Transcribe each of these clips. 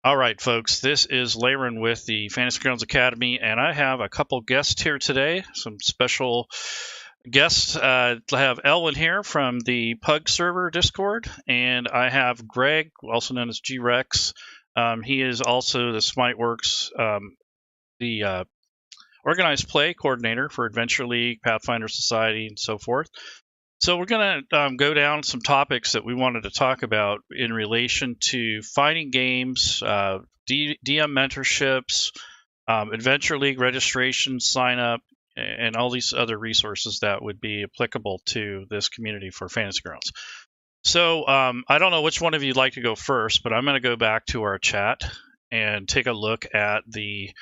All right, folks, this is Laerun with the Fantasy Grounds Academy, and I have a couple guests here today, some special guests. I have Elwhynn here from the Pug server Discord, and I have Greg, also known as G-Rex. He is also the Smiteworks, the organized play coordinator for Adventure League, Pathfinder Society, and so forth. So we're going to go down some topics that we wanted to talk about in relation to finding games, DM mentorships, Adventure League registration, sign up, and all these other resources that would be applicable to this community for Fantasy Grounds. So I don't know which one of you'd like to go first, but I'm going to go back to our chat and take a look at the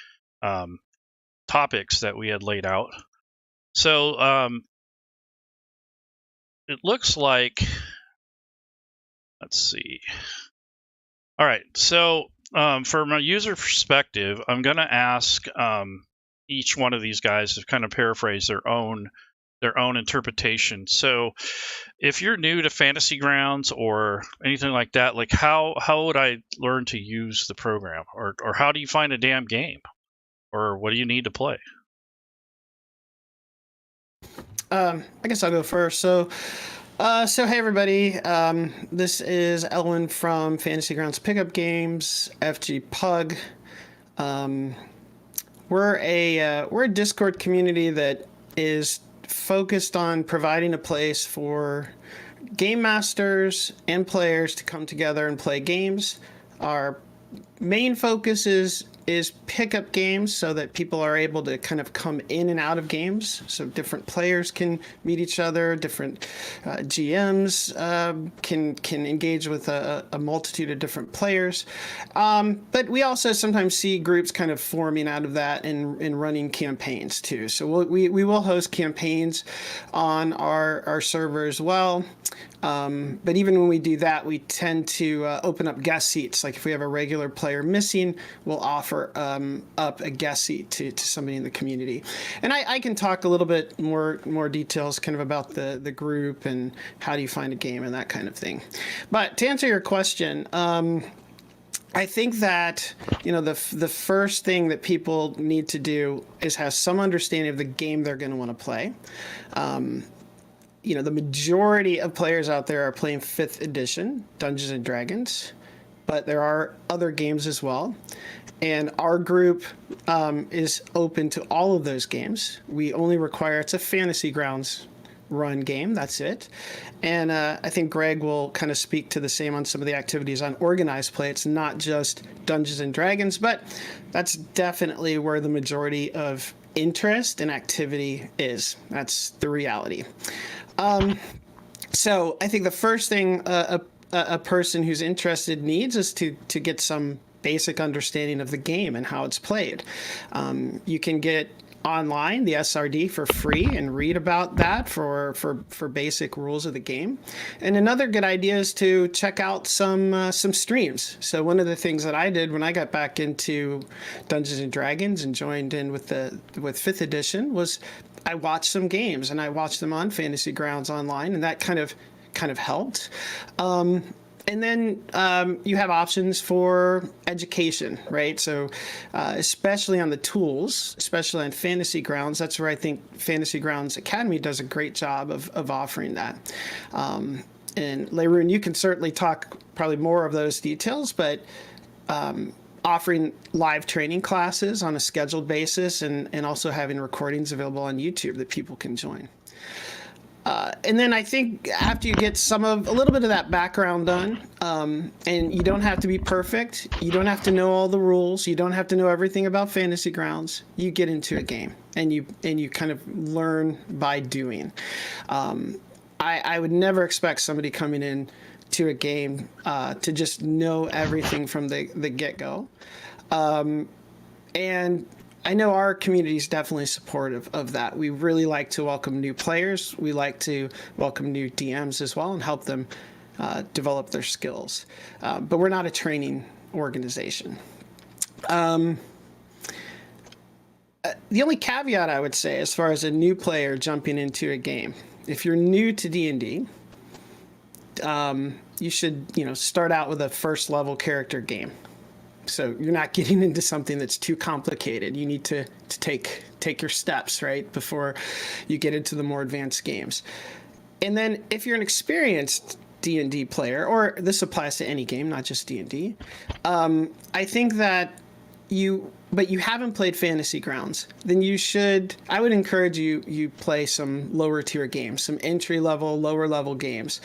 topics that we had laid out. So it looks like, let's see. All right, so from a user perspective, I'm going to ask each one of these guys to kind of paraphrase their own interpretation. So, if you're new to Fantasy Grounds or anything like that, like how would I learn to use the program, or how do you find a damn game, or what do you need to play? I guess I'll go first. So hey everybody, this is Elwhynn from Fantasy Grounds Pickup Games, FG Pug. We're a Discord community that is focused on providing a place for game masters and players to come together and play games. Our main focus is pickup games so that people are able to kind of come in and out of games, so different players can meet each other, different GMs can engage with a multitude of different players, but we also sometimes see groups kind of forming out of that and running campaigns too. So we will host campaigns on our server as well. But even when we do that, we tend to open up guest seats. Like if we have a regular player missing, we'll offer up a guest seat to somebody in the community. And I can talk a little bit more details kind of about the group and how do you find a game and that kind of thing. But to answer your question, I think that, the first thing that people need to do is have some understanding of the game they're going to want to play. The majority of players out there are playing 5th edition Dungeons and Dragons, but there are other games as well. And our group is open to all of those games. We only require, it's a Fantasy Grounds run game, that's it. And I think Greg will kind of speak to the same on some of the activities on organized play. It's not just Dungeons and Dragons, but that's definitely where the majority of interest and activity is. That's the reality. So I think the first thing a person who's interested needs is to get some basic understanding of the game and how it's played. You can get online the SRD for free and read about that for basic rules of the game. And another good idea is to check out some streams. So one of the things that I did when I got back into Dungeons and Dragons and joined in with 5th edition was I watched some games, and I watched them on Fantasy Grounds online, and that kind of helped. And then you have options for education, right? So especially on the tools, especially on Fantasy Grounds, that's where I think Fantasy Grounds Academy does a great job of offering that. And Laerun, you can certainly talk probably more of those details, but offering live training classes on a scheduled basis and also having recordings available on YouTube that people can join. And then I think after you get a little bit of that background done, and you don't have to be perfect, you don't have to know all the rules, you don't have to know everything about Fantasy Grounds, you get into a game and you kind of learn by doing. I would never expect somebody coming in to a game to just know everything from the get-go. And I know our community is definitely supportive of that. We really like to welcome new players. We like to welcome new DMs as well and help them develop their skills. But we're not a training organization. The only caveat I would say as far as a new player jumping into a game, if you're new to D&D, you should start out with a first level character game. So you're not getting into something that's too complicated. You need to take your steps, right, before you get into the more advanced games. And then if you're an experienced D&D player, or this applies to any game, not just D&D, I think that you haven't played Fantasy Grounds, then I would encourage you play some lower tier games, some entry level, lower level games,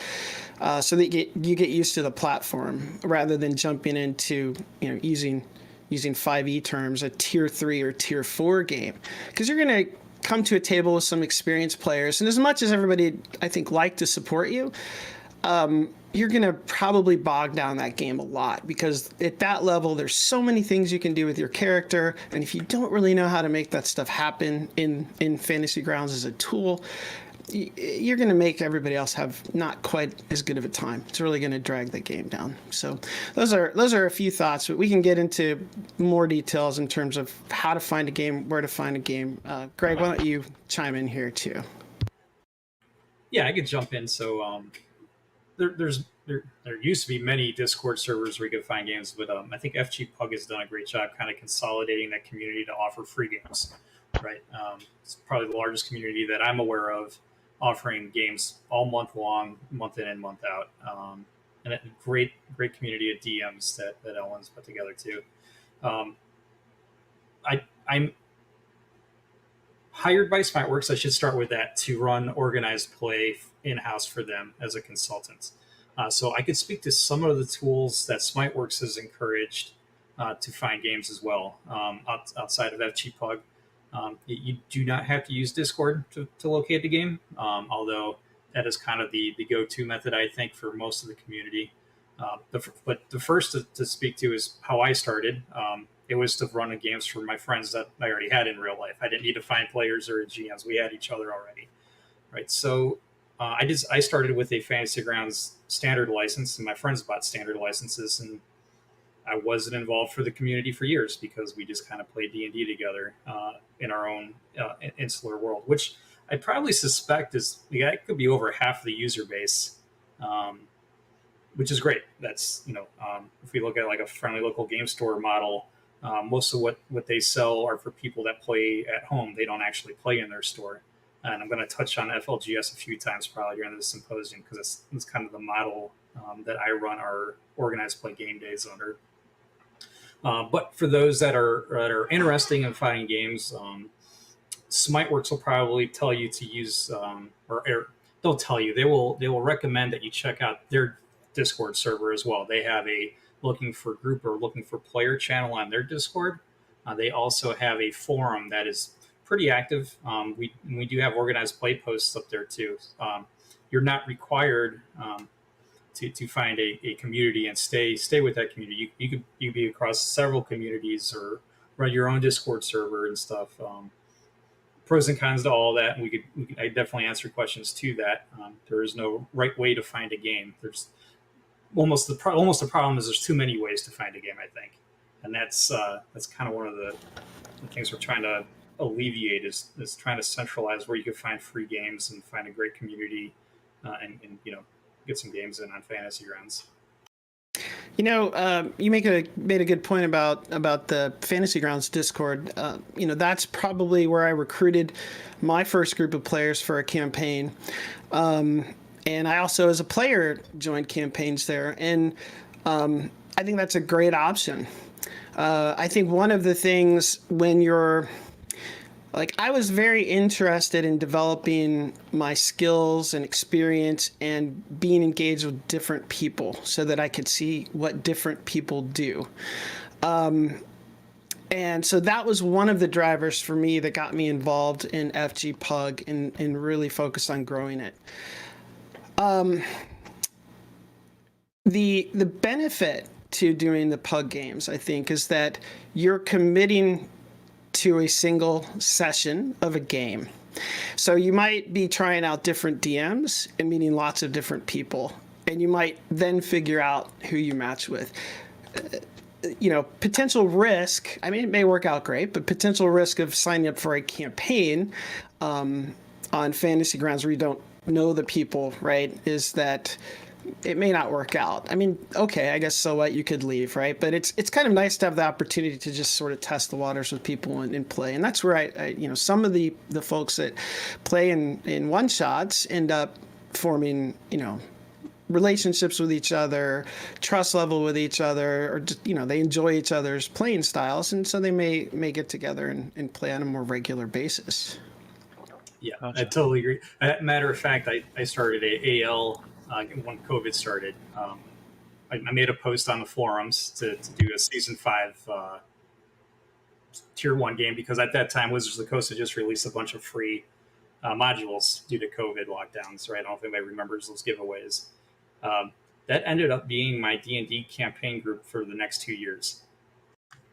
so that you get used to the platform rather than jumping into, using 5e terms, a tier 3 or tier 4 game, because you're going to come to a table with some experienced players, and as much as everybody, I think, like to support you, you're going to probably bog down that game a lot, because at that level, there's so many things you can do with your character. And if you don't really know how to make that stuff happen in Fantasy Grounds as a tool, you're going to make everybody else have not quite as good of a time. It's really going to drag the game down. So those are a few thoughts, but we can get into more details in terms of how to find a game, where to find a game. Greg, why don't you chime in here too? Yeah, I could jump in. So there used to be many Discord servers where you could find games, but I think FG Pug has done a great job kind of consolidating that community to offer free games, right? It's probably the largest community that I'm aware of, offering games all month long, month in and month out, and a great community of DMs that Elwhynn's put together too. I'm hired by Smiteworks. I should start with that, to run organized play in-house for them as a consultant. So I could speak to some of the tools that Smiteworks has encouraged to find games as well, outside of FG Pug. You do not have to use Discord to locate the game, although that is kind of the go-to method, I think, for most of the community. But the first to speak to is how I started. It was to run games for my friends that I already had in real life. I didn't need to find players or GMs. We had each other already, right? So I started with a Fantasy Grounds standard license, and my friends bought standard licenses, and I wasn't involved for the community for years because we just kind of played D&D together in our own insular world, which I probably suspect it could be over half the user base, which is great. That's, if we look at like a friendly local game store model, most of what they sell are for people that play at home. They don't actually play in their store. And I'm going to touch on FLGS a few times probably during this symposium, because it's kind of the model that I run our organized play game days under. But for those that are interested in finding games, Smiteworks will probably tell you to use, or they'll tell you, they will recommend that you check out their Discord server as well. They have a looking for group or looking for player channel on their Discord. They also have a forum that is pretty active. We do have organized play posts up there too. You're not required to find a community and stay with that community. You could be across several communities or run your own Discord server and stuff. Pros and cons to all that, and I definitely answer questions to that. There is no right way to find a game. There's almost the problem is there's too many ways to find a game, I think, and that's kind of one of the things we're trying to alleviate is trying to centralize where you can find free games and find a great community, and get some games in on Fantasy Grounds. You made a good point about the Fantasy Grounds Discord. That's probably where I recruited my first group of players for a campaign. And I also, as a player, joined campaigns there. And I think that's a great option. I think one of the things when you're I was very interested in developing my skills and experience and being engaged with different people so that I could see what different people do. And so that was one of the drivers for me that got me involved in FG Pug and really focused on growing it. The benefit to doing the Pug games, I think, is that you're committing to a single session of a game. So you might be trying out different DMs and meeting lots of different people, and you might then figure out who you match with. Potential risk, it may work out great, but potential risk of signing up for a campaign on Fantasy Grounds where you don't know the people, right, is that it may not work out. I mean, okay, I guess so what, you could leave, right? But it's kind of nice to have the opportunity to just sort of test the waters with people and play. And that's where I some of the folks that play in one shots end up forming, relationships with each other, trust level with each other, or just, they enjoy each other's playing styles, and so they may get together and play on a more regular basis. Yeah, I totally agree. Matter of fact, I started a AL when COVID started. I made a post on the forums to do a season 5 tier 1 game, because at that time Wizards of the Coast had just released a bunch of free modules due to COVID lockdowns. Right? I don't know if anybody remembers those giveaways. That ended up being my D&D campaign group for the next 2 years.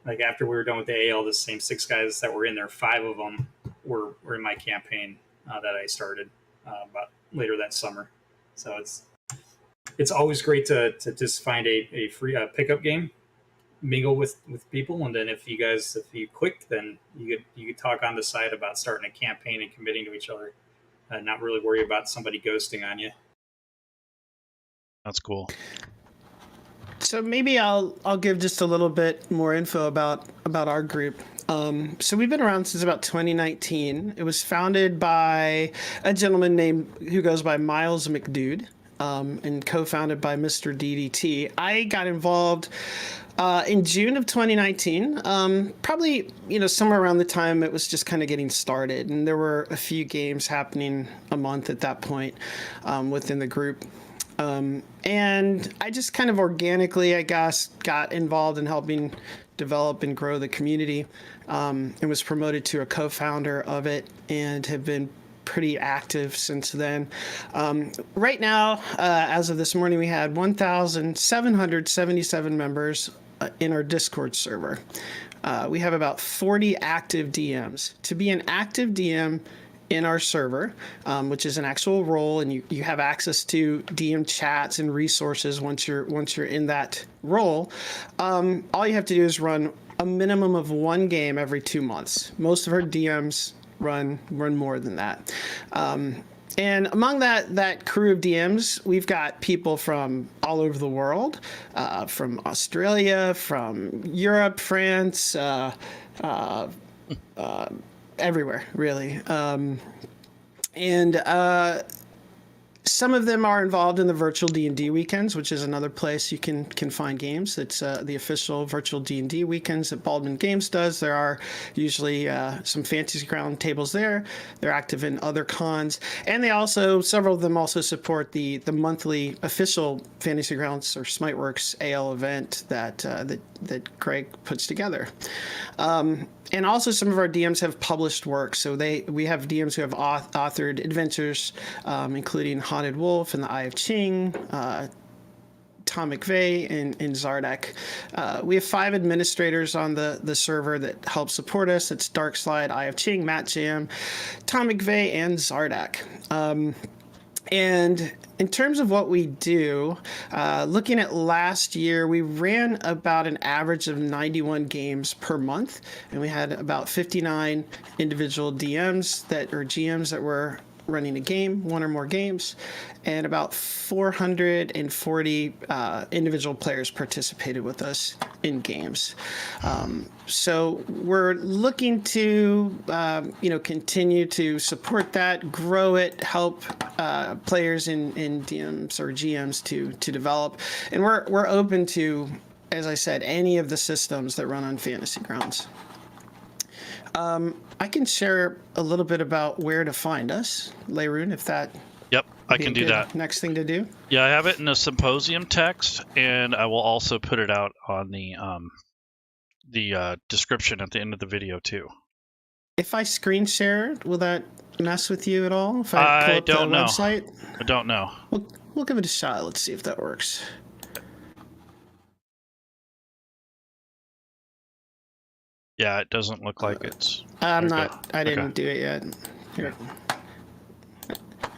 Like, after we were done with the AL, the same 6 guys that were in there, 5 of them were in my campaign that I started about later that summer. So it's always great to just find a free pickup game, mingle with people, and then if you click, then you could talk on the side about starting a campaign and committing to each other, and not really worry about somebody ghosting on you. That's cool. So maybe I'll give just a little bit more info about our group. So we've been around since about 2019. It was founded by a gentleman who goes by Miles McDude, and co-founded by Mr. DDT. I got involved in June of 2019, probably, somewhere around the time it was just kind of getting started, and there were a few games happening a month at that point within the group. And I just kind of organically, I guess, got involved in helping develop and grow the community, and was promoted to a co-founder of it, and have been pretty active since then. Right now, as of this morning, we had 1,777 members in our Discord server. We have about 40 active DMs. To be an active DM in our server, which is an actual role, and you have access to DM chats and resources once you're in that role. All you have to do is run a minimum of 1 game every 2 months. Most of our DMs run more than that. And among that crew of DMs, we've got people from all over the world, from Australia, from Europe, France, everywhere, really. And some of them are involved in the virtual Dnd Weekends, which is another place you can find games. It's the official virtual Dnd Weekends that Baldwin Games does. There are usually some fantasy ground tables there. They're active in other cons, and several of them also support the monthly official Fantasy Grounds or Smiteworks AL event that Craig puts together. And also some of our DMs have published work. So we have DMs who have authored adventures, including Haunted Wolf and the Eye of Ching, Tom McVeigh, and Zardak. We have 5 administrators on the server that help support us. It's Darkslide, Eye of Ching, Matt Jam, Tom McVeigh, and Zardak. And in terms of what we do, looking at last year, we ran about an average of 91 games per month, and we had about 59 individual DMs or GMs that were running a game, 1 or more games, and about 440 individual players participated with us in games. So we're looking to, continue to support that, grow it, help players in DMs or GMs to develop, and we're open to, as I said, any of the systems that run on Fantasy Grounds. I can share a little bit about where to find us, Laerun, if that. Yep, I can do that. Next thing to do. Yeah, I have it in a symposium text, and I will also put it out on the description at the end of the video too. If I screen share, will that mess with you at all? If I pull up don't the know. Website? I don't know. We'll give it a shot. Let's see if that works. Yeah, it doesn't look like it's. I didn't do it yet. Here.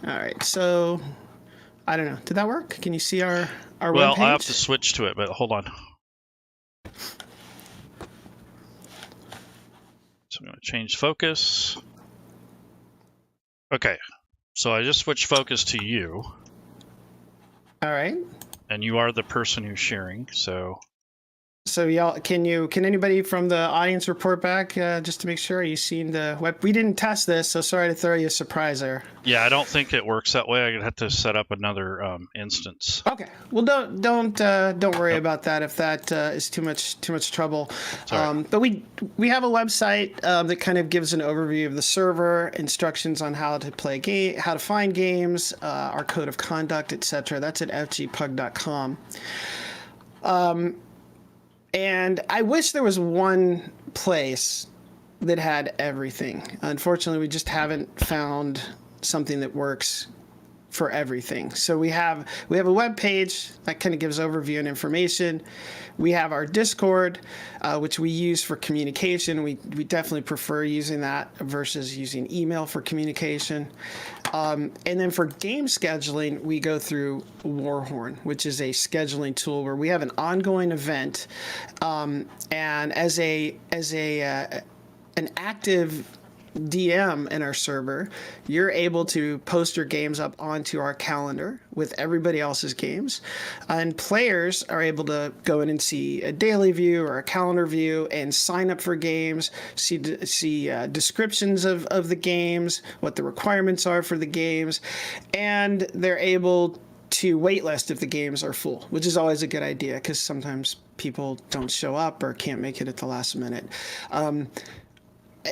All right. So, I don't know. Did that work? Can you see our Well, webpage? I have to switch to it, but hold on. So I'm going to change focus. Okay. So I just switched focus to you. All right. And you are the person who's sharing, so. So y'all, can anybody from the audience report back just to make sure you seen the web? We didn't test this, so sorry to throw you a surprise there. Yeah, I don't think it works that way. I'm gonna have to set up another instance. Okay. Well, don't worry about that if that is too much trouble. But we have a website that kind of gives an overview of the server, instructions on how to play game, how to find games, our code of conduct, etc. That's at fgpug.com. And I wish there was one place that had everything. Unfortunately, we just haven't found something that works for everything. So we have a web page that kind of gives overview and information. We have our Discord, which we use for communication. We definitely prefer using that versus using email for communication. And then for game scheduling, we go through Warhorn, which is a scheduling tool where we have an ongoing event. And as an active DM in our server, you're able to post your games up onto our calendar with everybody else's games, and players are able to go in and see a daily view or a calendar view and sign up for games, see descriptions of the games, what the requirements are for the games, and they're able to waitlist if the games are full, which is always a good idea because sometimes people don't show up or can't make it at the last minute.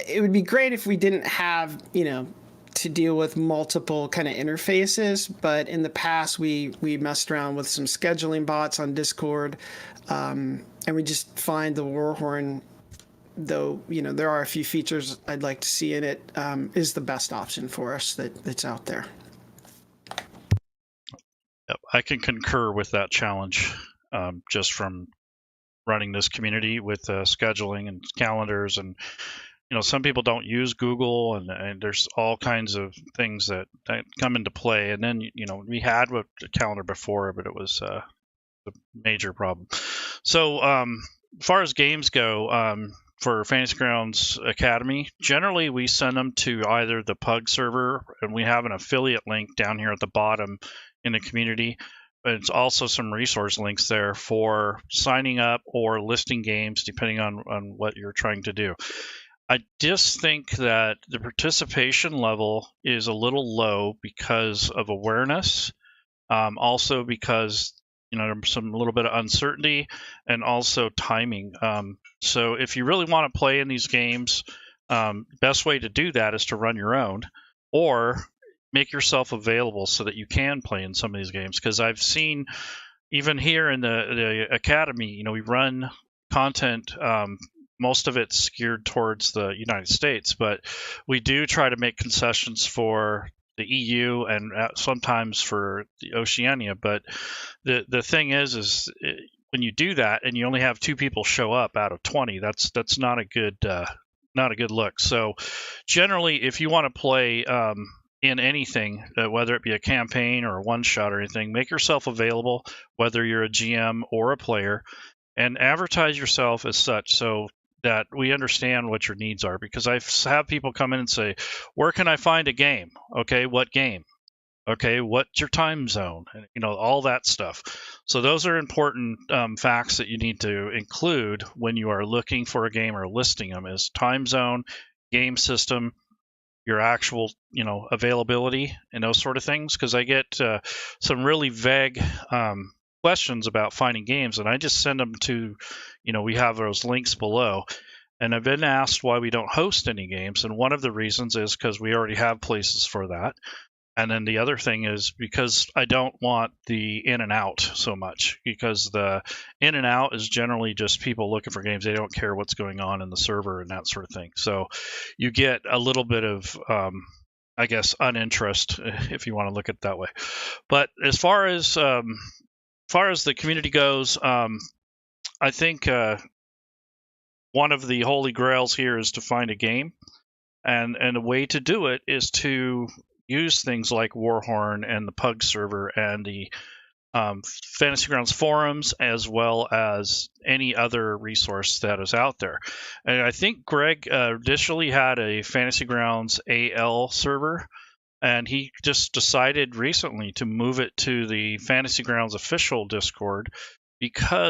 It would be great if we didn't have, to deal with multiple kind of interfaces, but in the past we messed around with some scheduling bots on Discord, and we just find the Warhorn, though, there are a few features I'd like to see in it, is the best option for us that's out there. Yep, I can concur with that challenge, just from running this community with scheduling and calendars, and some people don't use Google, and there's all kinds of things that come into play. And then, we had a calendar before, but it was a major problem. So as far as games go, for Fantasy Grounds Academy, generally we send them to either the Pug server, and we have an affiliate link down here at the bottom in the community. But it's also some resource links there for signing up or listing games, depending on what you're trying to do. I just think that the participation level is a little low because of awareness, also because there's a little bit of uncertainty, and also timing. So if you really want to play in these games, best way to do that is to run your own, or make yourself available so that you can play in some of these games. Because I've seen, even here in the academy, we run content. Most of it's geared towards the United States, but we do try to make concessions for the EU and sometimes for the Oceania. But the thing is when you do that and you only have 2 people show up out of 20, that's not a good look. So generally, if you want to play in anything, whether it be a campaign or a one-shot or anything, make yourself available, whether you're a GM or a player, and advertise yourself as such, so that we understand what your needs are. Because I've had people come in and say, where can I find a game? Okay, what game? Okay, what's your time zone? And, all that stuff. So those are important facts that you need to include when you are looking for a game or listing them, is time zone, game system, your actual, availability, and those sort of things. Because I get some really vague questions about finding games, and I just send them to, we have those links below. And I've been asked why we don't host any games, and one of the reasons is because we already have places for that. And then the other thing is because I don't want the in and out so much, because the in and out is generally just people looking for games. They don't care what's going on in the server and that sort of thing. So you get a little bit of uninterest, if you want to look at it that way. But as far as the community goes, I think one of the holy grails here is to find a game, and a way to do it is to use things like Warhorn and the Pug server and the Fantasy Grounds forums, as well as any other resource that is out there. And I think Greg initially had a Fantasy Grounds AL server, and he just decided recently to move it to the Fantasy Grounds official Discord because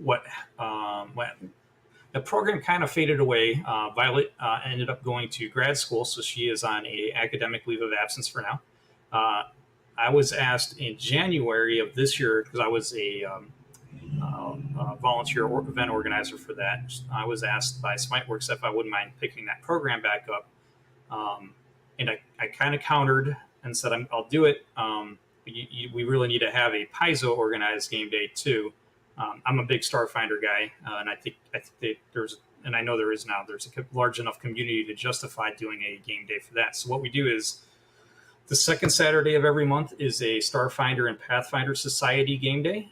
what the program kind of faded away. Violet ended up going to grad school, so she is on a academic leave of absence for now. I was asked in January of this year, because I was a volunteer event organizer for that. I was asked by Smiteworks if I wouldn't mind picking that program back up. And I kind of countered and said, I'll do it. We really need to have a Paizo organized game day too. I'm a big Starfinder guy, and I think there's, and I know there's a large enough community to justify doing a game day for that. So what we do is, the second Saturday of every month is a Starfinder and Pathfinder Society game day.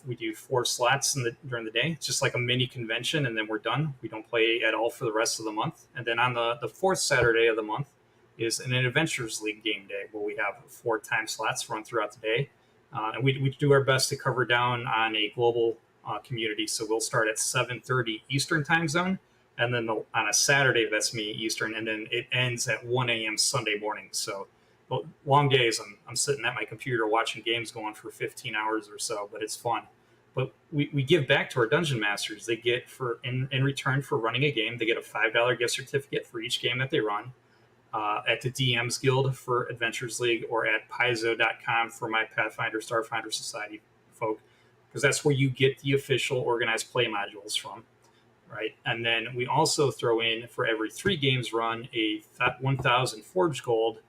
We do 4 slots during the day. It's just like a mini convention, and then we're done. We don't play at all for the rest of the month. And then on the fourth Saturday of the month is an Adventures League game day, where we have 4 time slots run throughout the day. And we do our best to cover down on a global community. So we'll start at 7:30 Eastern time zone, and then on a Saturday, that's me Eastern, and then it ends at 1 a.m. Sunday morning. So long days. I'm sitting at my computer watching games going for 15 hours or so, but it's fun. But we give back to our dungeon masters. They get in return for running a game, they get a $5 gift certificate for each game that they run at the DM's Guild for Adventures League, or at Paizo.com for my Pathfinder Starfinder Society folk, because that's where you get the official organized play modules from, right? And then we also throw in, for every 3 games run, a 1,000 Forge Gold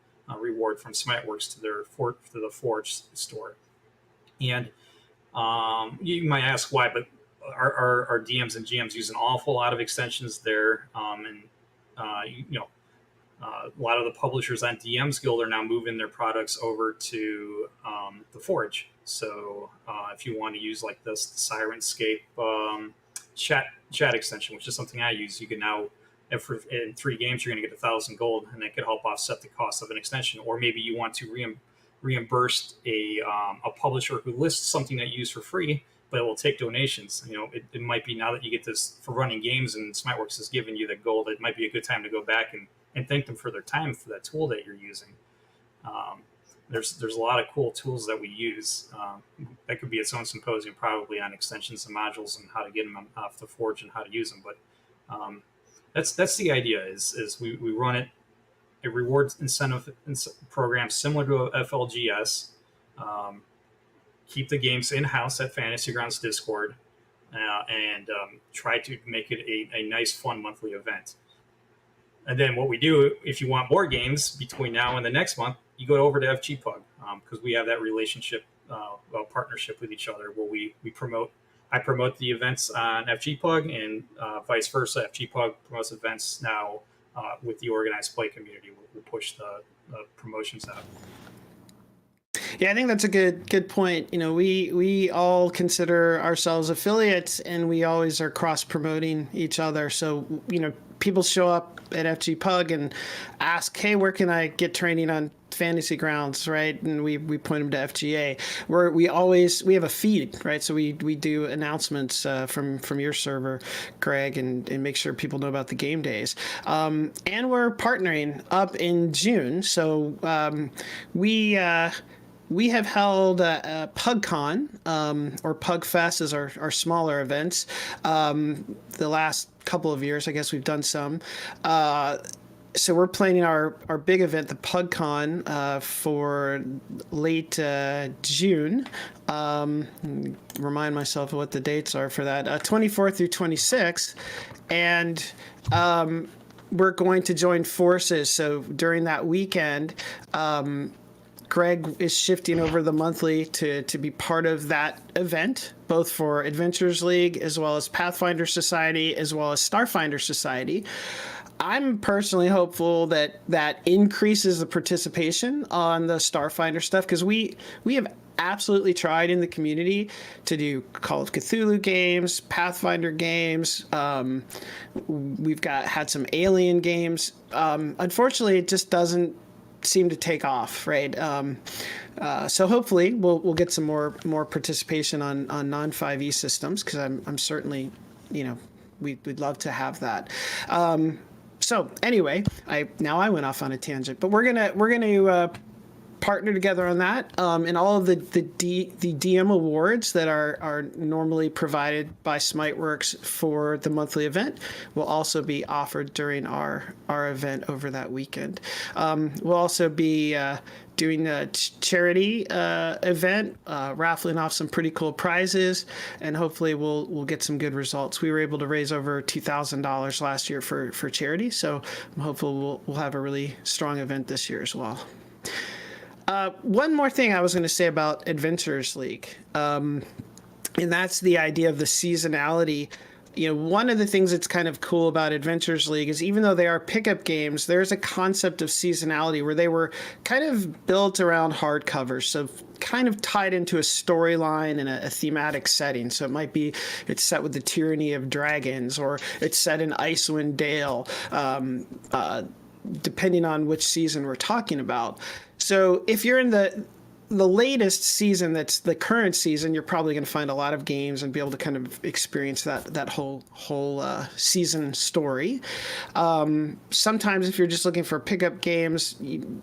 reward from Smiteworks to the Forge store. And you might ask why, but our DMs and GMs use an awful lot of extensions there, and a lot of the publishers on DM's Guild are now moving their products over to the Forge. So if you want to use like this Sirenscape chat extension, which is something I use, you can now, in 3 games, you're going to get 1,000 gold, and that could help offset the cost of an extension. Or maybe you want to reimburse a publisher who lists something that you use for free, but it will take donations. It might be, now that you get this for running games and Smiteworks has given you the gold, it might be a good time to go back and thank them for their time for that tool that you're using. There's a lot of cool tools that we use. That could be its own symposium probably on extensions and modules and how to get them off the Forge and how to use them. But that's the idea. Is we run it a rewards incentive program similar to a FLGS. Keep the games in house at Fantasy Grounds Discord, and try to make it a nice, fun monthly event. And then what we do, if you want more games between now and the next month, you go over to FG Pug, because we have that relationship, partnership with each other, where I promote the events on FG Pug, and vice versa. FG Pug promotes events now with the organized play community. We'll push the promotions out. Yeah, I think that's a good point. We all consider ourselves affiliates, and we always are cross promoting each other. So people show up at FG Pug and ask, "Hey, where can I get training on Fantasy Grounds?" Right? And we point them to FGA. We have a feed, right? So we do announcements from your server, Greg, and make sure people know about the game days. And we're partnering up in June. So we have held Pug Con, or Pug Fest as our smaller events. The last couple of years, I guess we've done some. So we're planning our big event, the Pug Con, for late June. Remind myself of what the dates are for that. 24th through 26th. And we're going to join forces. So during that weekend, Greg is shifting over the monthly to be part of that event, both for Adventures League, as well as Pathfinder Society, as well as Starfinder Society. I'm personally hopeful that increases the participation on the Starfinder stuff, because we have absolutely tried in the community to do Call of Cthulhu games, Pathfinder games. We've had some Alien games. Unfortunately, it just doesn't seem to take off, right? So hopefully we'll get some more participation on non-5e systems, because I'm certainly, we'd love to have that. So anyway, I went off on a tangent, but we're gonna partner together on that, and all of the DM awards that are normally provided by Smiteworks for the monthly event will also be offered during our event over that weekend. We'll also be doing a charity event, raffling off some pretty cool prizes, and hopefully we'll get some good results. We were able to raise over $2,000 last year for charity, so I'm hopeful we'll have a really strong event this year as well. One more thing I was going to say about Adventurers League, and that's the idea of the seasonality. One of the things that's kind of cool about Adventurers League is even though they are pickup games, there's a concept of seasonality where they were kind of built around hardcovers, so kind of tied into a storyline and a thematic setting. So it might be it's set with the tyranny of dragons, or it's set in Icewind Dale, depending on which season we're talking about. So if you're in the latest season, that's the current season, you're probably going to find a lot of games and be able to kind of experience that whole season story. Sometimes if you're just looking for pickup games,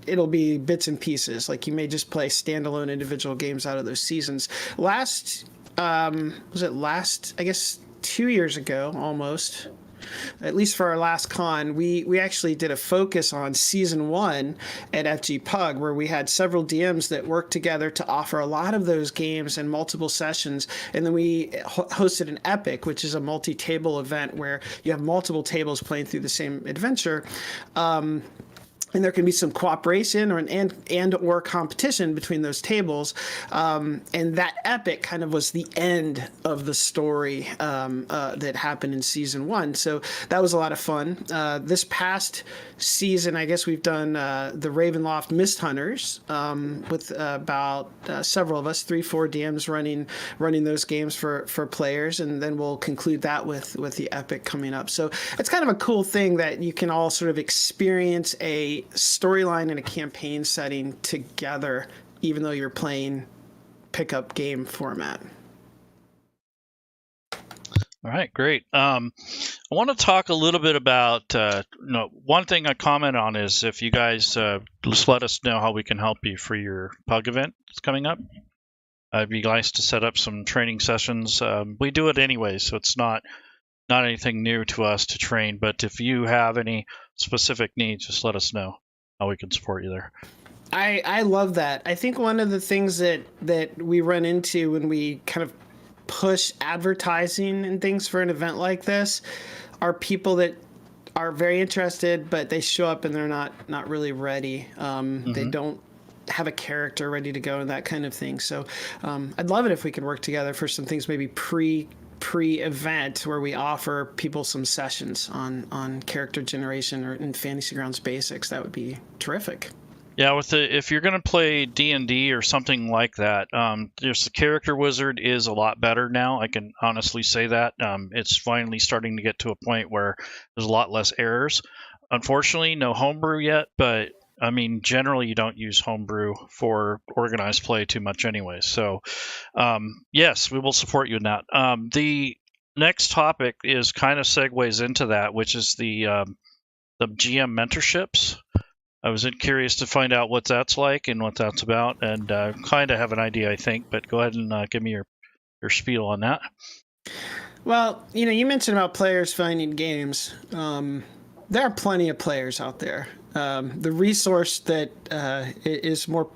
it'll be bits and pieces. Like you may just play standalone individual games out of those seasons. I guess 2 years ago, almost, at least for our last con, we actually did a focus on season 1 at FG Pug, where we had several DMs that worked together to offer a lot of those games in multiple sessions. And then we hosted an Epic, which is a multi-table event where you have multiple tables playing through the same adventure. And there can be some cooperation or competition between those tables. And that epic kind of was the end of the story that happened in season 1. So that was a lot of fun. This past season, I guess we've done the Ravenloft Mist Hunters with about several of us, 3-4 DMs running those games for players. And then we'll conclude that with the epic coming up. So it's kind of a cool thing that you can all sort of experience a storyline in a campaign setting together, even though you're playing pickup game format. All right, great. I want to talk a little bit about one thing I comment on is if you guys just let us know how we can help you for your Pug event that's coming up. It'd be nice to set up some training sessions. We do it anyway, so it's not anything new to us to train. But if you have any specific needs, just let us know how we can support you there. I love that. I think one of the things that we run into when we kind of push advertising and things for an event like this are people that are very interested, but they show up and they're not really ready. They don't have a character ready to go and that kind of thing. So I'd love it if we could work together for some things maybe pre-event where we offer people some sessions on character generation or in Fantasy Grounds basics. That would be terrific. Yeah, if you're going to play D&D or something like that, just the character wizard is a lot better now. I can honestly say that. It's finally starting to get to a point where there's a lot less errors. Unfortunately, no homebrew yet, but I mean, generally you don't use homebrew for organized play too much anyway. So, yes, we will support you in that. The next topic is kind of segues into that, which is the GM mentorships. I was curious to find out what that's like and what that's about, and kind of have an idea, I think. But go ahead and give me your spiel on that. Well, you mentioned about players finding games. There are plenty of players out there. The resource that is more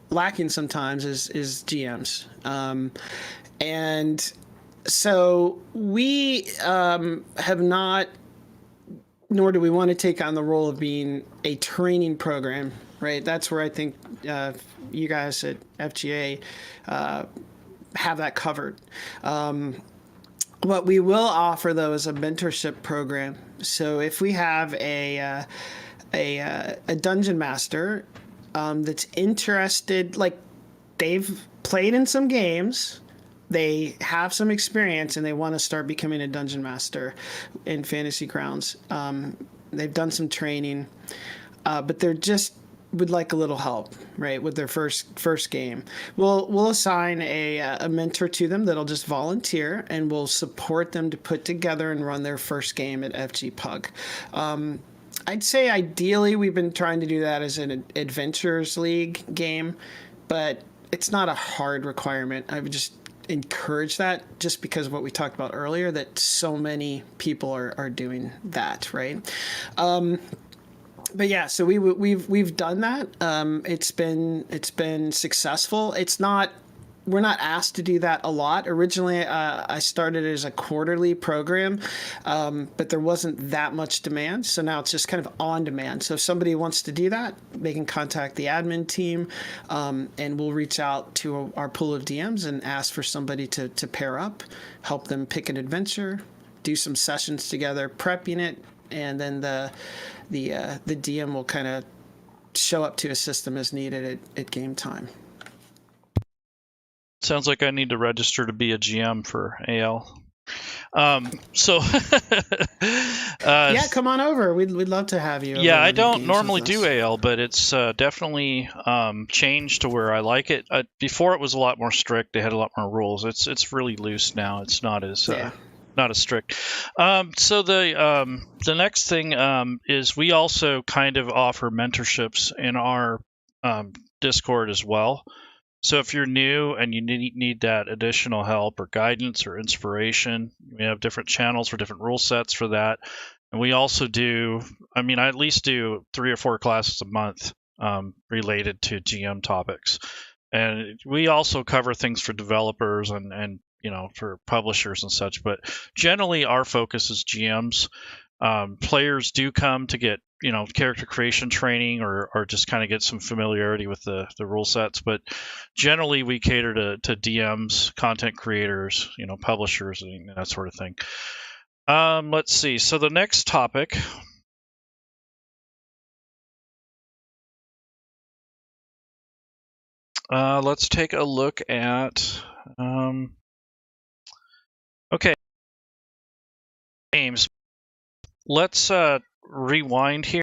lacking sometimes is GMs. And so we have not, nor do we want to take on the role of being a training program, right? That's where I think you guys at FGA have that covered. What we will offer, though, is a mentorship program. So if we have a dungeon master that's interested, like they've played in some games, they have some experience, and they want to start becoming a dungeon master in Fantasy Grounds. They've done some training, but they're just would like a little help, right, with their first game. We'll assign a mentor to them that'll just volunteer, and we'll support them to put together and run their first game at FG Pug. I'd say ideally we've been trying to do that as an Adventures League game, but it's not a hard requirement. I would just encourage that just because of what we talked about earlier, that so many people are doing that, right? But yeah, so we've done that. It's been successful. We're not asked to do that a lot. Originally, I started as a quarterly program, but there wasn't that much demand. So now it's just kind of on demand. So if somebody wants to do that, they can contact the admin team, and we'll reach out to our pool of DMs and ask for somebody to pair up, help them pick an adventure, do some sessions together, prepping it, and then the DM will kind of show up to a system as needed at game time. Sounds like I need to register to be a GM for AL. Yeah, come on over. We'd love to have you. Yeah, I don't normally do AL, but it's definitely changed to where I like it. Before it was a lot more strict. They had a lot more rules. It's really loose now. It's not as not as strict. So the next thing is we also kind of offer mentorships in our Discord as well. So if you're new and you need that additional help or guidance or inspiration, we have different channels for different rule sets for that. And we also do, I at least do 3 or 4 classes a month related to GM topics. And we also cover things for developers and for publishers and such. But generally, our focus is GMs. Players do come to get character creation training or just kind of get some familiarity with the rule sets, but generally we cater to DMs, content creators, publishers, and that sort of thing. Let's see. So the next topic, let's take a look at okay, games. Let's rewind here,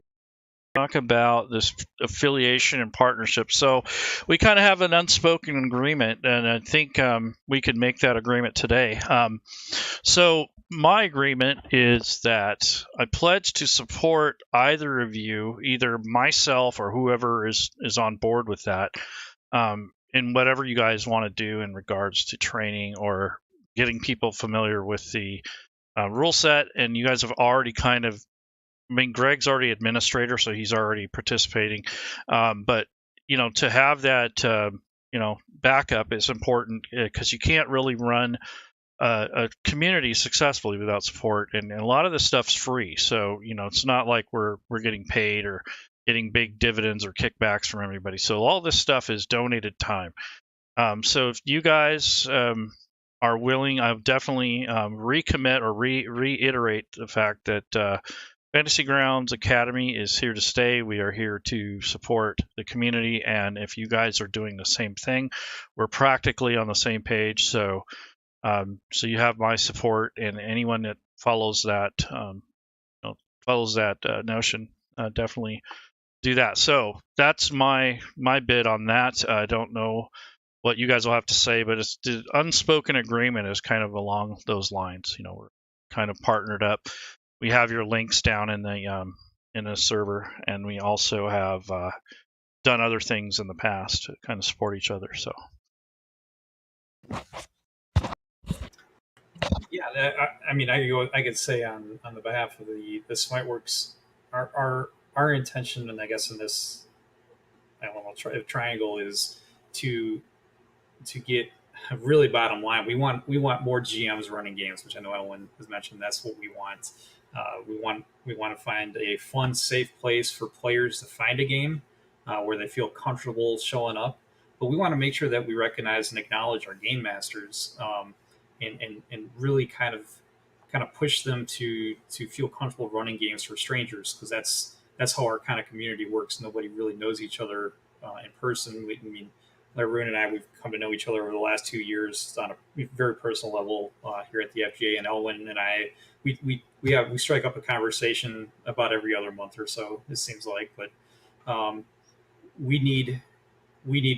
talk about this affiliation and partnership. So we kind of have an unspoken agreement, and I think we could make that agreement today. So my agreement is that I pledge to support either of you, either myself or whoever is on board with that, in whatever you guys want to do in regards to training or getting people familiar with the rule set. And you guys have already kind of, Greg's already administrator, so he's already participating. But to have that backup is important because you can't really run a community successfully without support. And a lot of this stuff's free, so it's not like we're getting paid or getting big dividends or kickbacks from everybody. So all this stuff is donated time. So if you guys are willing, I'll definitely recommit or reiterate the fact that Fantasy Grounds Academy is here to stay. We are here to support the community, and if you guys are doing the same thing, we're practically on the same page. So you have my support, and anyone that follows that notion, definitely do that. So that's my bid on that. I don't know what you guys will have to say, but it's the unspoken agreement is kind of along those lines. We're kind of partnered up. We have your links down in the server, and we also have done other things in the past to kind of support each other. So, yeah, I could say on the behalf of the SmiteWorks, our intention, and I guess in this, triangle is to get really bottom line. We want more GMs running games, which I know Elwhynn has mentioned. That's what we want. We want to find a fun, safe place for players to find a game where they feel comfortable showing up. But we want to make sure that we recognize and acknowledge our game masters, and really kind of push them to feel comfortable running games for strangers, because that's how our kind of community works. Nobody really knows each other in person. Laerun and I, we've come to know each other over the last 2 years on a very personal level here at the FGA. And Elwhynn and I, we strike up a conversation about every other month or so, it seems like. But we need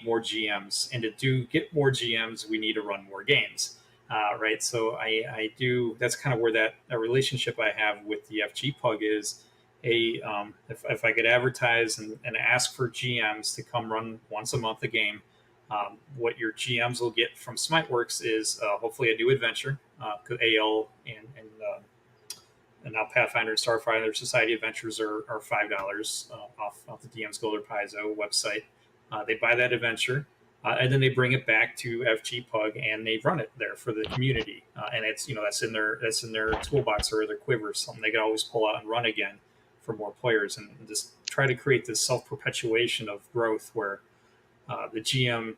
more GMs, and to get more GMs, we need to run more games, right? So I do. That's kind of where that relationship I have with the FG Pug is. hey, if I could advertise and ask for GMs to come run once a month a game, what your GMs will get from Smiteworks is hopefully a new adventure. AL and now Pathfinder and Starfinder Society adventures are $5 off the DM's Gold or Paizo website. They buy that adventure, and then they bring it back to FG Pug and they run it there for the community. And it's that's in their toolbox or their quiver, something they can always pull out and run again for more players, and just try to create this self perpetuation of growth where the GM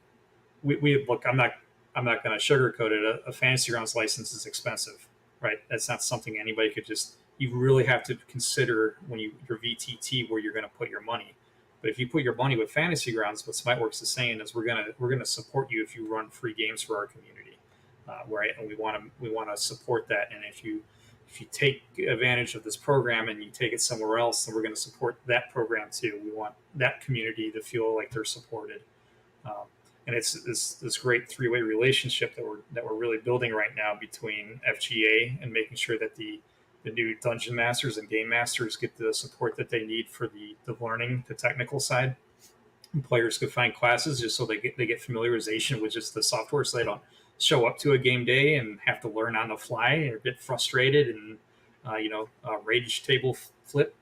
we look. I'm not going to sugarcoat it. A Fantasy Grounds license is expensive, right? That's not something anybody could just. You really have to consider when your VTT where you're going to put your money. But if you put your money with Fantasy Grounds, what Smiteworks is saying is we're gonna support you if you run free games for our community, right? And we want to support that. And if you take advantage of this program and you take it somewhere else, then we're going to support that program too. We want that community to feel like they're supported. And it's this great three-way relationship that we're really building right now between FGA and making sure that the new Dungeon Masters and Game Masters get the support that they need for the learning, the technical side. And players could find classes just so they get familiarization with just the software, so they don't show up to a game day and have to learn on the fly or get frustrated and rage table flip,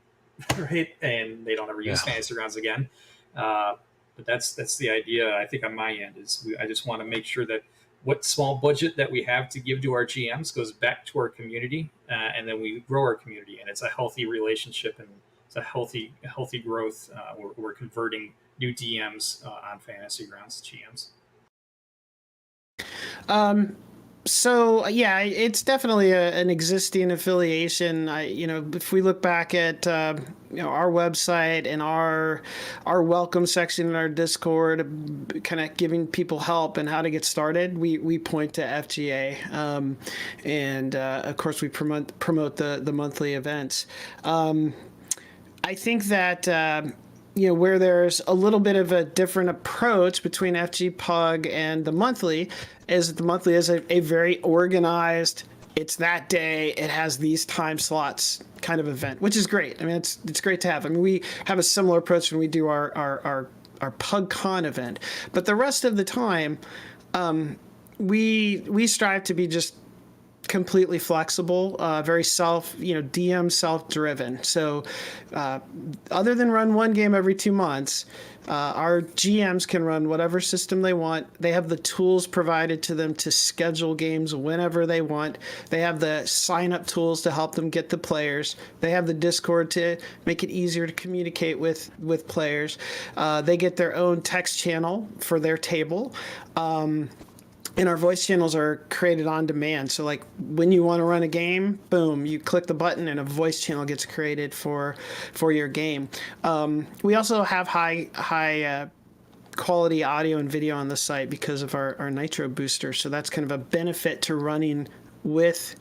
right? And they don't ever use Fantasy Grounds again. But that's the idea. I think on my end I just want to make sure that what small budget that we have to give to our GMs goes back to our community, and then we grow our community, and it's a healthy relationship and it's a healthy growth. We're converting new DMs on Fantasy Grounds GMs. So yeah, it's definitely an existing affiliation. If we look back at our website and our welcome section in our Discord, kind of giving people help and how to get started, we point to FGA, and of course we promote the monthly events. I think that. Where there's a little bit of a different approach between FG Pug and the monthly is a very organized, it's that day, it has these time slots kind of event, which is great. I mean, it's great to have. I mean, we have a similar approach when we do our Pug Con event, but the rest of the time, we strive to be just completely flexible, very DM self-driven. So other than run one game every 2 months, our GMs can run whatever system they want. They have the tools provided to them to schedule games whenever they want. They have the sign-up tools to help them get the players. They have the Discord to make it easier to communicate with players. They get their own text channel for their table. And our voice channels are created on demand. So like when you want to run a game, boom, you click the button and a voice channel gets created for your game. We also have high quality audio and video on the site because of our Nitro booster. So that's kind of a benefit to running with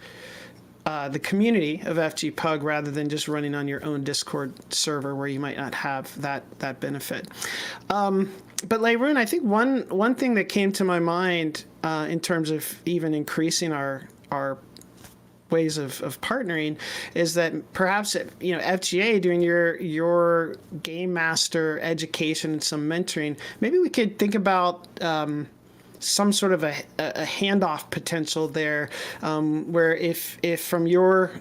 the community of FG Pug rather than just running on your own Discord server where you might not have that benefit. But Laerun, I think one thing that came to my mind in terms of even increasing our ways of partnering is that perhaps FGA doing your Game Master education and some mentoring, maybe we could think about some sort of a handoff potential there, where if from your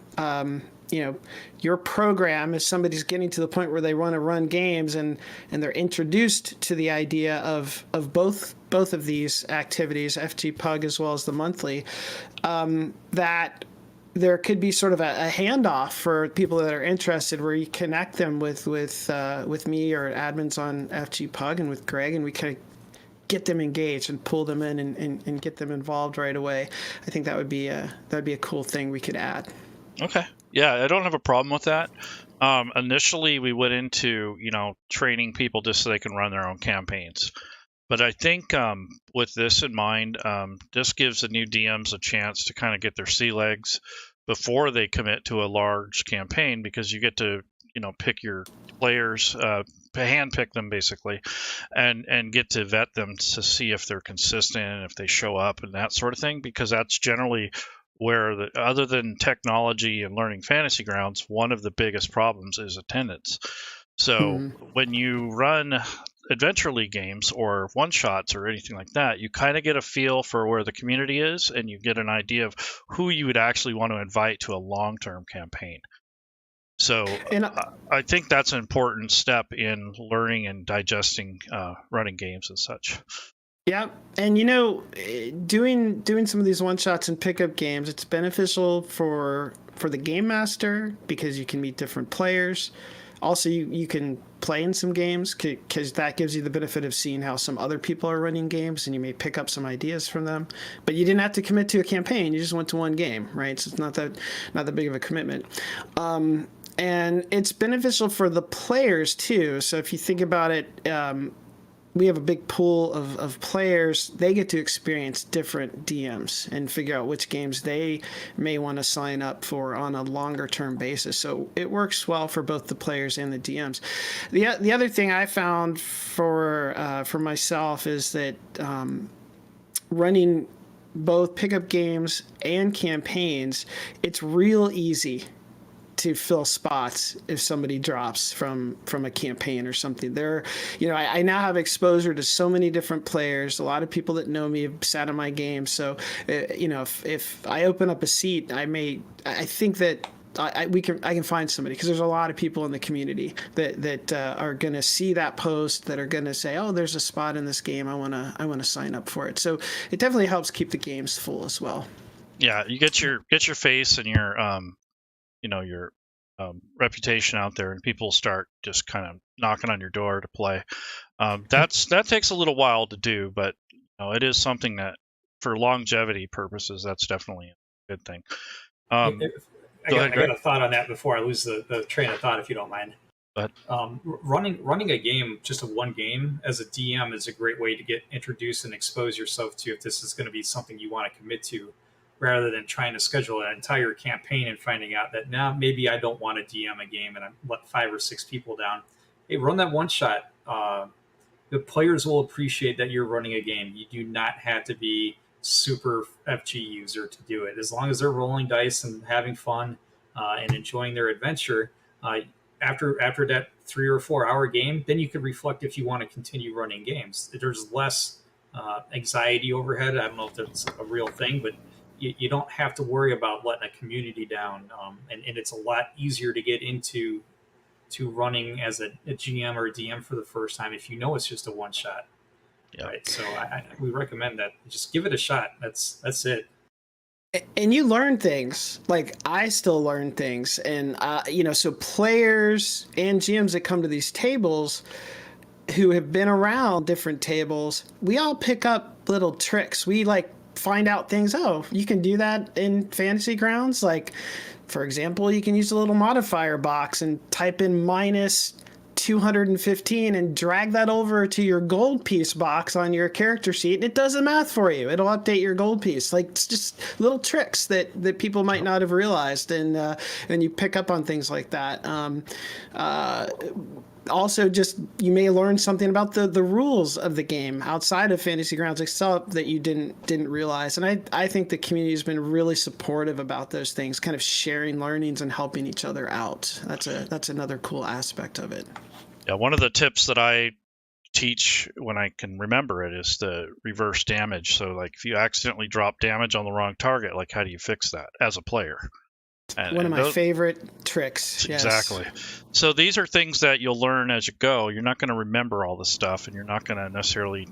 your program, if somebody's getting to the point where they want to run games and they're introduced to the idea of both of these activities, FG Pug as well as the monthly, that there could be sort of a handoff for people that are interested, where you connect them with me or admins on FG Pug and with Greg, and we kind of get them engaged and pull them in and get them involved right away. I think that'd be a cool thing we could add. Okay. Yeah, I don't have a problem with that. Initially, we went into, training people just so they can run their own campaigns. But I think with this in mind, this gives the new DMs a chance to kind of get their sea legs before they commit to a large campaign, because you get to, pick your players, hand pick them basically, and get to vet them to see if they're consistent and if they show up and that sort of thing, because that's generally where other than technology and learning Fantasy Grounds, one of the biggest problems is attendance. So when you run Adventure League games or one-shots or anything like that, you kind of get a feel for where the community is, and you get an idea of who you would actually want to invite to a long-term campaign. So I think that's an important step in learning and digesting running games and such. Yeah, and doing some of these one-shots and pickup games, it's beneficial for the game master because you can meet different players. Also, you can play in some games because that gives you the benefit of seeing how some other people are running games, and you may pick up some ideas from them. But you didn't have to commit to a campaign; you just went to one game, right? So it's not that big of a commitment. And it's beneficial for the players too. So if you think about it, we have a big pool of players. They get to experience different DMs and figure out which games they may want to sign up for on a longer term basis. So it works well for both the players and the DMs. The other thing I found for myself is that running both pickup games and campaigns, it's real easy to fill spots if somebody drops from a campaign or something. I now have exposure to so many different players. A lot of people that know me have sat in my game. So, if I open up a seat, I think that I can find somebody, because there's a lot of people in the community that are going to see that post, that are going to say, oh, there's a spot in this game. I want to sign up for it. So it definitely helps keep the games full as well. Yeah, you get your face and your your reputation out there, and people start just kind of knocking on your door to play. That takes a little while to do, but it is something that, for longevity purposes, that's definitely a good thing. I got a thought on that before I lose the train of thought, if you don't mind. But running a game, just one game as a DM, is a great way to get introduced and expose yourself to, if this is going to be something you want to commit to, rather than trying to schedule an entire campaign and finding out that now maybe I don't want to DM a game and I let 5 or 6 people down. Hey, run that one shot. The players will appreciate that you're running a game. You do not have to be super FG user to do it. As long as they're rolling dice and having fun and enjoying their adventure, after that 3 or 4 hour game, then you can reflect if you want to continue running games. There's less anxiety overhead. I don't know if that's a real thing, but you don't have to worry about letting a community down, and it's a lot easier to get into running as a GM or a DM for the first time if you know it's just a one shot. Yeah. Right. So we recommend that. Just give it a shot. That's it. And you learn things. Like, I still learn things, and so players and GMs that come to these tables who have been around different tables, we all pick up little tricks. We find out things. Oh, you can do that in Fantasy Grounds. Like, for example, you can use a little modifier box and type in -215 and drag that over to your gold piece box on your character sheet, and it does the math for you. It'll update your gold piece. Like, it's just little tricks that people might not have realized, and you pick up on things like that. Also, just you may learn something about the rules of the game outside of Fantasy Grounds itself that you didn't realize. And I think the community has been really supportive about those things, kind of sharing learnings and helping each other out. That's another cool aspect of it. Yeah, one of the tips that I teach when I can remember it is the reverse damage. So, like, if you accidentally drop damage on the wrong target, like, how do you fix that as a player? One of my favorite tricks. Yes. Exactly. So these are things that you'll learn as you go. You're not going to remember all this stuff, and you're not going to necessarily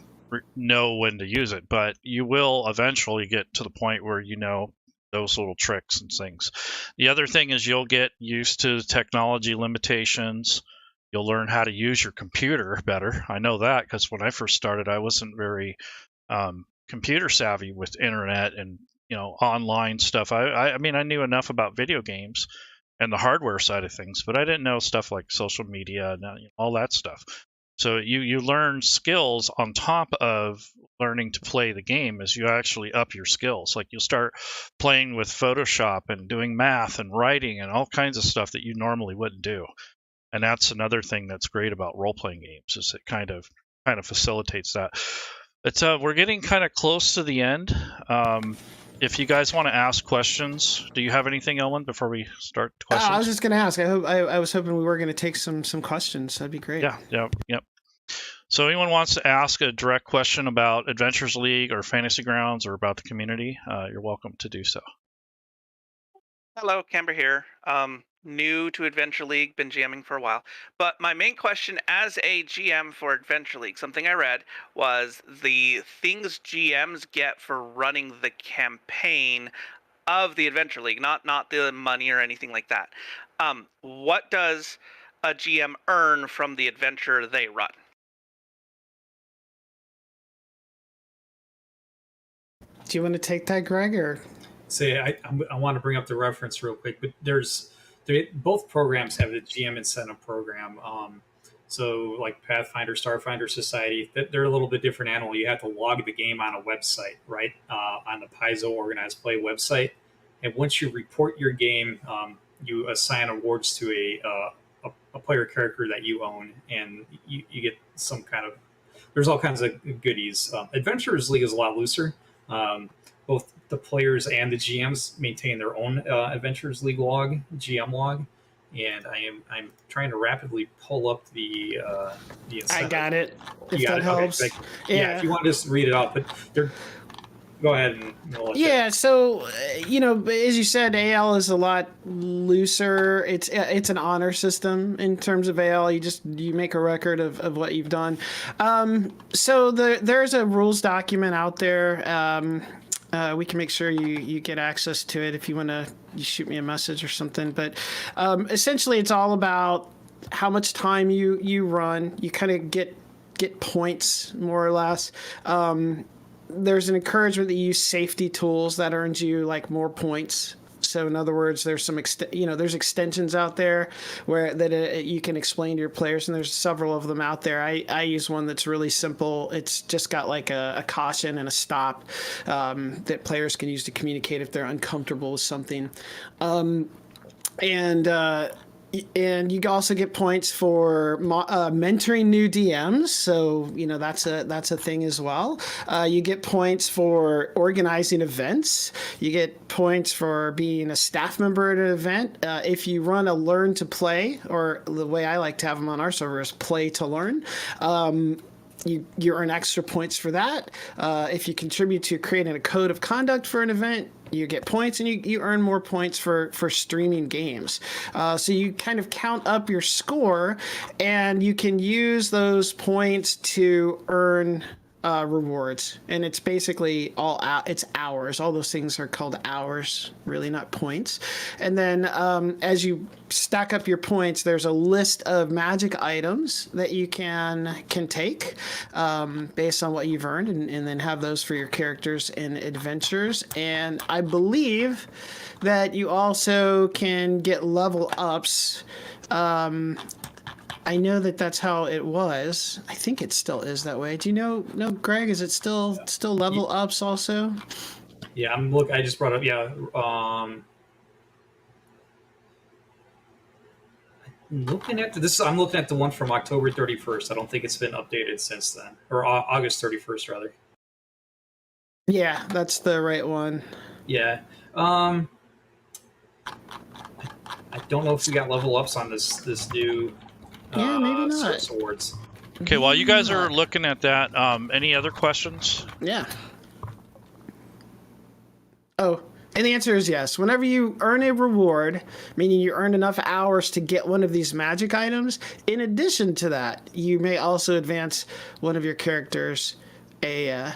know when to use it, but you will eventually get to the point where you know those little tricks and things. The other thing is you'll get used to technology limitations. You'll learn how to use your computer better. I know that because when I first started, I wasn't very computer savvy with internet and online stuff. I mean, I knew enough about video games and the hardware side of things, but I didn't know stuff like social media and all that stuff. So you learn skills on top of learning to play the game as you actually up your skills. Like, you'll start playing with Photoshop and doing math and writing and all kinds of stuff that you normally wouldn't do. And that's another thing that's great about role-playing games, is it kind of facilitates that. We're getting kind of close to the end. if you guys want to ask questions, do you have anything, Elwhynn, before we start questions? I was just going to ask. I was hoping we were going to take some questions. That'd be great. Yeah. So anyone wants to ask a direct question about Adventures League or Fantasy Grounds or about the community, you're welcome to do so. Hello, Camber here. New to Adventure League, been GMing for a while. But my main question as a GM for Adventure League, something I read, was the things GMs get for running the campaign of the Adventure League, not the money or anything like that. What does a GM earn from the adventure they run? Do you want to take that, Greg, or? Say, I want to bring up the reference real quick, but both programs have a GM incentive program. So like Pathfinder, Starfinder Society, they're a little bit different animal. You have to log the game on a website, right? On the Paizo Organized Play website. And once you report your game, you assign awards to a player character that you own, and you get some kind of, there's all kinds of goodies. Adventurers League is a lot looser. Both the players and the GMs maintain their own Adventures League log, GM log, and I'm trying to rapidly pull up the incentive. I got it. If You got that it? helps. Okay. Yeah, if you want to just read it out, but go ahead and yeah. So as you said, AL is a lot looser. It's an honor system in terms of AL. You make a record of what you've done. So there's a rules document out there. We can make sure you get access to it if you want to. You shoot me a message or something. But essentially, it's all about how much time you run. You kind of get points more or less. There's an encouragement that you use safety tools that earns you like more points. So in other words, there's some there's extensions out there where you can explain to your players, and there's several of them out there. I use one that's really simple. It's just got like a caution and a stop that players can use to communicate if they're uncomfortable with something. And you also get points for mentoring new DMs, so that's a thing as well. You get points for organizing events. You get points for being a staff member at an event. If you run a learn to play, or the way I like to have them on our server is play to learn. You earn extra points for that. If you contribute to creating a code of conduct for an event, you get points, and you earn more points for streaming games. So you kind of count up your score, and you can use those points to earn rewards. And it's basically it's hours. All those things are called hours, really, not points. And then as you stack up your points, there's a list of magic items that you can take based on what you've earned, and then have those for your characters in adventures. And I believe that you also can get level ups. I know that's how it was. I think it still is that way. Do you know, Greg, is it still level ups also? Yeah, I just brought up, I'm looking at this. I'm looking at the one from October 31st. I don't think it's been updated since then, or August 31st rather. Yeah, that's the right one. Yeah. I don't know if we got level ups on this new yeah, maybe not. Service awards. Okay, while you guys are looking at that, any other questions? Yeah. Oh, and the answer is yes. Whenever you earn a reward, meaning you earn enough hours to get one of these magic items, in addition to that, you may also advance one of your characters a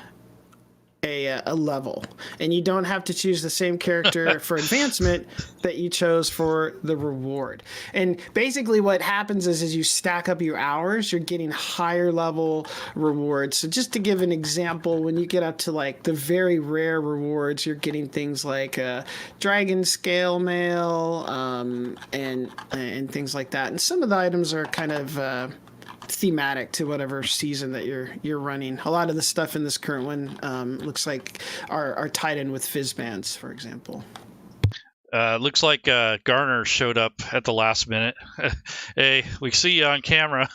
level, and you don't have to choose the same character for advancement that you chose for the reward. And basically what happens is as you stack up your hours, you're getting higher level rewards. So just to give an example, when you get up to like the very rare rewards, you're getting things like dragon scale mail and things like that. And some of the items are kind of thematic to whatever season that you're running. A lot of the stuff in this current one looks like are tied in with fizz bands, for example. Looks like Garner showed up at the last minute. Hey, we see you on camera.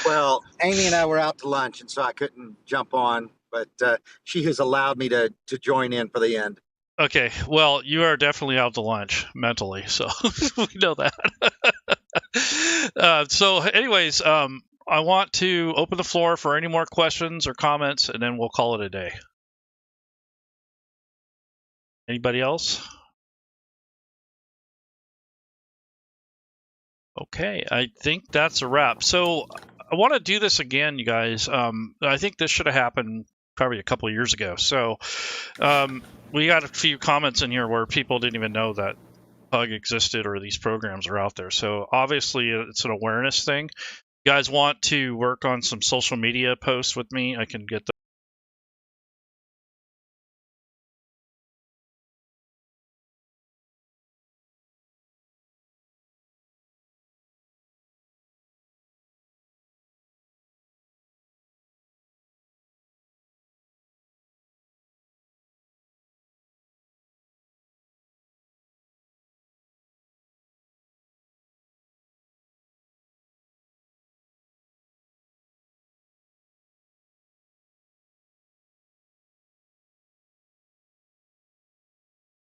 Well, Amy and I were out to lunch, and so I couldn't jump on but she has allowed me to join in for the end. Okay, well, you are definitely out to lunch mentally, so we know that. So, anyways, I want to open the floor for any more questions or comments, and then we'll call it a day. Anybody else? Okay, I think that's a wrap. So, I want to do this again, you guys. I think this should have happened probably a couple of years ago. So, we got a few comments in here where people didn't even know that Pug existed or these programs are out there. So obviously it's an awareness thing. You guys want to work on some social media posts with me? I can get